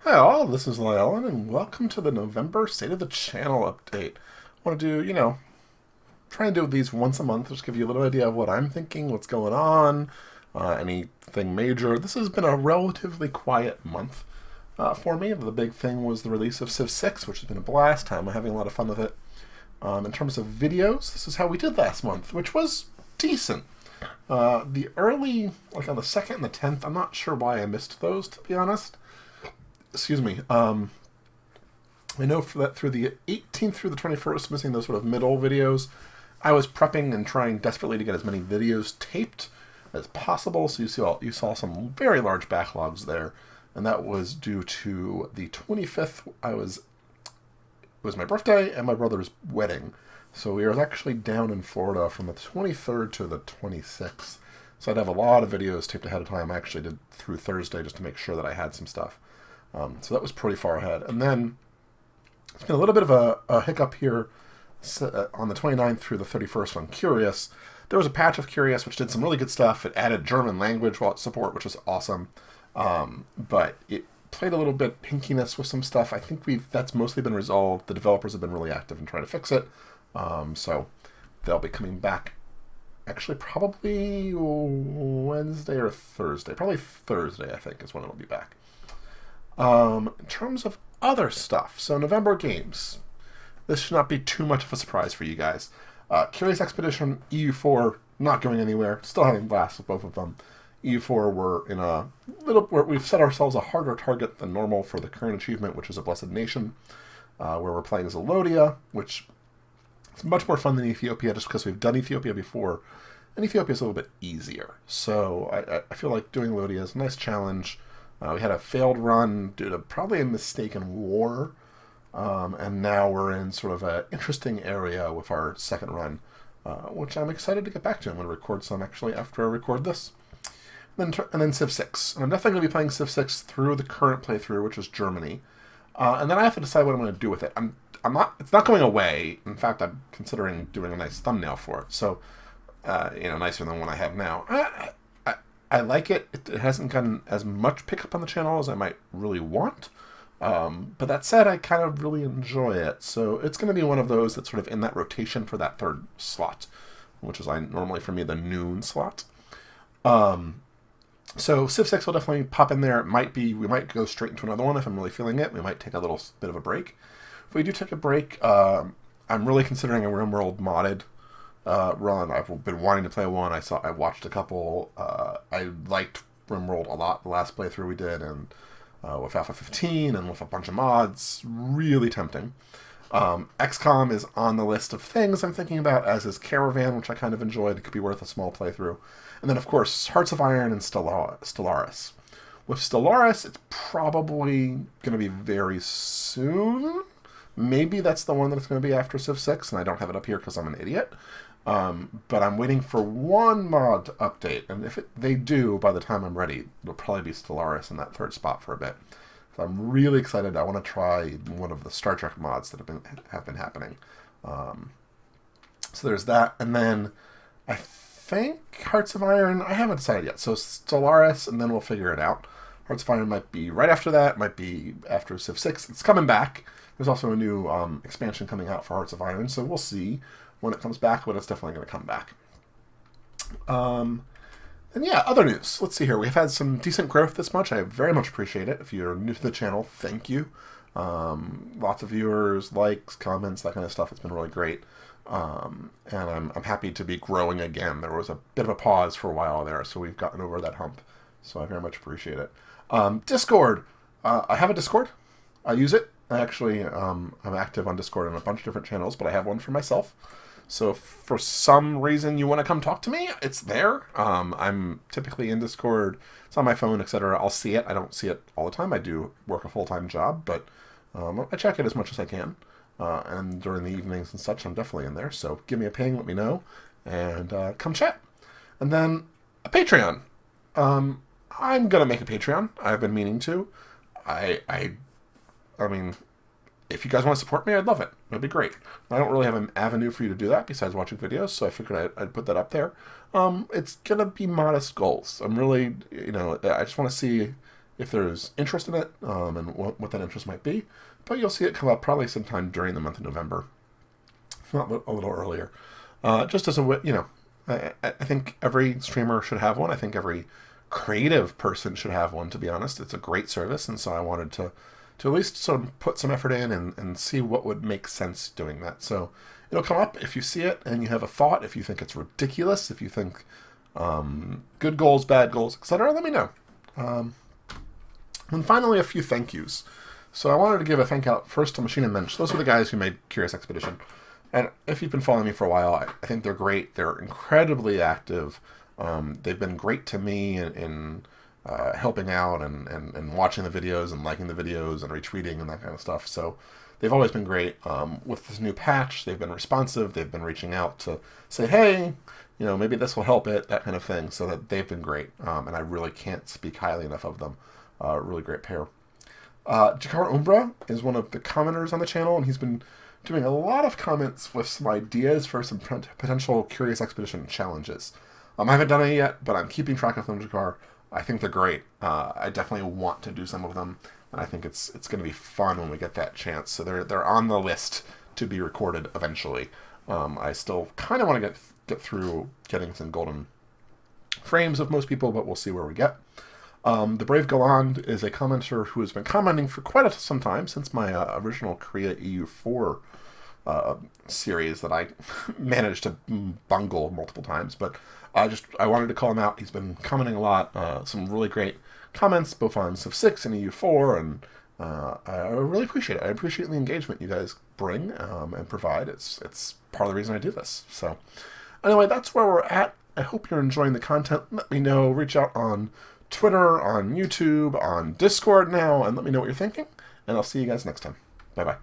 Hi all, this is Lyle, and welcome to the November State of the Channel update. I want to do, try and do these once a month, just give you a little idea of what I'm thinking, what's going on, anything major. This has been a relatively quiet month for me. The big thing was the release of Civ 6, which has been a blast. I'm having a lot of fun with it. In terms of videos, this is how we did last month, which was decent. The early, like on the 2nd and the 10th, I'm not sure why I missed those, to be honest. Excuse me. I know for that through the 18th through the 21st, missing those sort of middle videos, I was prepping and trying desperately to get as many videos taped as possible. So you saw some very large backlogs there, and that was due to the 25th. It was my birthday and my brother's wedding, so we were actually down in Florida from the 23rd to the 26th. So I'd have a lot of videos taped ahead of time. I actually did through Thursday just to make sure that I had some stuff. So that was pretty far ahead. And then it's been a little bit of a hiccup here on the 29th through the 31st on Curious. There was a patch of Curious which did some really good stuff. It added German language support, which was awesome. But it played a little bit hinkiness with some stuff. I think that's mostly been resolved. The developers have been really active in trying to fix it. So they'll be coming back actually probably Wednesday or Thursday. Probably Thursday, I think, is when it'll be back. In terms of other stuff, so November games. This should not be too much of a surprise for you guys. Curious Expedition, EU4, not going anywhere. Still having blasts with both of them. EU4, we've set ourselves a harder target than normal for the current achievement, which is a Blessed Nation, where we're playing as Elodia, which is much more fun than Ethiopia, just because we've done Ethiopia before, and Ethiopia is a little bit easier. So I feel like doing Elodia is a nice challenge. We had a failed run due to probably a mistaken war, and now we're in sort of an interesting area with our second run, which I'm excited to get back to. I'm going to record some actually after I record this. And then Civ 6. And I'm definitely going to be playing Civ 6 through the current playthrough, which is Germany. And then I have to decide what I'm going to do with it. It's not going away. In fact, I'm considering doing a nice thumbnail for it. So, nicer than one I have now. I like it. It hasn't gotten as much pickup on the channel as I might really want. But that said, I kind of really enjoy it. So it's going to be one of those that's sort of in that rotation for that third slot, which is normally for me the noon slot. So Civ 6 will definitely pop in there. We might go straight into another one if I'm really feeling it. We might take a little bit of a break. If we do take a break, I'm really considering a RimWorld modded run. I've been wanting to play one. I watched a couple. I liked RimWorld a lot the last playthrough we did, and with Alpha 15 and with a bunch of mods, really tempting. XCOM is on the list of things I'm thinking about, as is Caravan, which I kind of enjoyed. It could be worth a small playthrough. And then, of course, Hearts of Iron and Stellaris. With Stellaris, it's probably going to be very soon. Maybe that's the one that's going to be after Civ 6, and I don't have it up here because I'm an idiot. But I'm waiting for one mod to update, and if they do, by the time I'm ready, it'll probably be Stellaris in that third spot for a bit. So I'm really excited. I want to try one of the Star Trek mods that have been happening. So there's that, and then I think Hearts of Iron, I haven't decided yet. So Stellaris, and then we'll figure it out. Hearts of Iron might be right after that, might be after Civ 6. It's coming back. There's also a new expansion coming out for Hearts of Iron, so we'll see when it comes back, but it's definitely going to come back. And yeah, other news. Let's see here. We've had some decent growth this much. I very much appreciate it. If you're new to the channel, thank you. Lots of viewers, likes, comments, that kind of stuff. It's been really great. And I'm happy to be growing again. There was a bit of a pause for a while there, so we've gotten over that hump. So I very much appreciate it. Discord. I have a Discord. I use it. I'm active on Discord on a bunch of different channels, but I have one for myself. So if for some reason you want to come talk to me, it's there. I'm typically in Discord. It's on my phone, etc. I'll see it. I don't see it all the time. I do work a full-time job, but I check it as much as I can. And during the evenings and such, I'm definitely in there. So give me a ping, let me know, and come chat. And then a Patreon. I'm going to make a Patreon. I've been meaning to. I mean, if you guys want to support me, I'd love it. It'd be great. I don't really have an avenue for you to do that besides watching videos, so I figured I'd put that up there. It's going to be modest goals. I'm really, I just want to see if there's interest in it, and what that interest might be. But you'll see it come up probably sometime during the month of November, if not a little earlier. Just as a, I think every streamer should have one. I think every creative person should have one, to be honest. It's a great service, and so I wanted to at least sort of put some effort in and see what would make sense doing that. So it'll come up if you see it and you have a thought, if you think it's ridiculous, if you think good goals, bad goals, etc., let me know. And finally, a few thank yous. So I wanted to give a thank out first to Machine and Mensch. Those are the guys who made Curious Expedition. And if you've been following me for a while, I think they're great. They're incredibly active. They've been great to me in helping out and watching the videos and liking the videos and retweeting and that kind of stuff. So they've always been great. With this new patch, they've been responsive. They've been reaching out to say, hey, maybe this will help it, that kind of thing. So that they've been great. And I really can't speak highly enough of them. Really great pair. Jakar Umbra is one of the commenters on the channel, and he's been doing a lot of comments with some ideas for some potential Curious Expedition challenges. I haven't done any yet, but I'm keeping track of them, Jakar. I think they're great. I definitely want to do some of them, and I think it's going to be fun when we get that chance. So they're on the list to be recorded eventually. I still kind of want to get through getting some golden frames of most people, but we'll see where we get. The Brave Galland is a commenter who has been commenting for quite some time, since my original Korea EU4 series that I managed to bungle multiple times. But I wanted to call him out. He's been commenting a lot, some really great comments, both on Civ 6 and EU4, and I really appreciate it. I appreciate the engagement you guys bring and provide. It's part of the reason I do this. So anyway, that's where we're at. I hope you're enjoying the content. Let me know. Reach out on Twitter, on YouTube, on Discord now, and let me know what you're thinking. And I'll see you guys next time. Bye-bye.